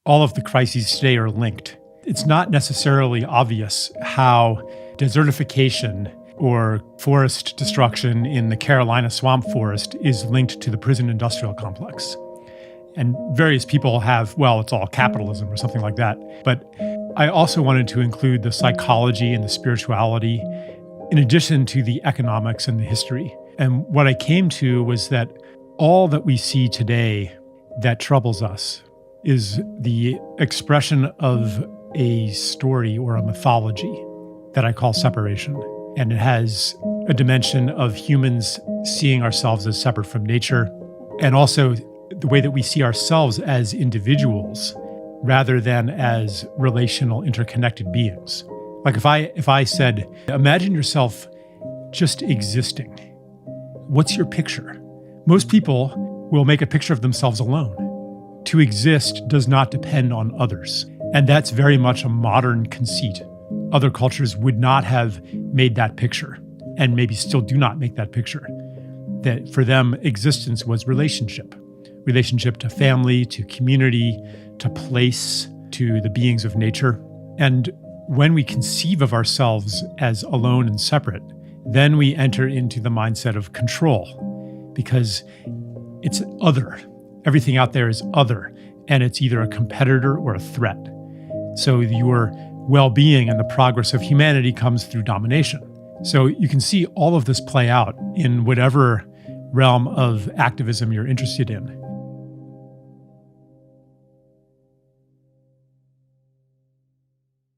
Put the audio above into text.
all of the crises today are linked. It's not necessarily obvious how desertification or forest destruction in the Carolina swamp forest is linked to the prison industrial complex. And various people have, well, it's all capitalism or something like that. But I also wanted to include the psychology and the spirituality in addition to the economics and the history. And what I came to was that all that we see today that troubles us is the expression of a story or a mythology that I call separation. And it has a dimension of humans seeing ourselves as separate from nature, and also the way that we see ourselves as individuals rather than as relational, interconnected beings. Like if I said, imagine yourself just existing, what's your picture? Most people will make a picture of themselves alone. To exist does not depend on others. And that's very much a modern conceit. Other cultures would not have made that picture, and maybe still do not make that picture. That for them, existence was relationship. Relationship to family, to community, to place, to the beings of nature. And when we conceive of ourselves as alone and separate, then we enter into the mindset of control, because it's other. Everything out there is other, and it's either a competitor or a threat. So your well-being and the progress of humanity comes through domination. So you can see all of this play out in whatever realm of activism you're interested in.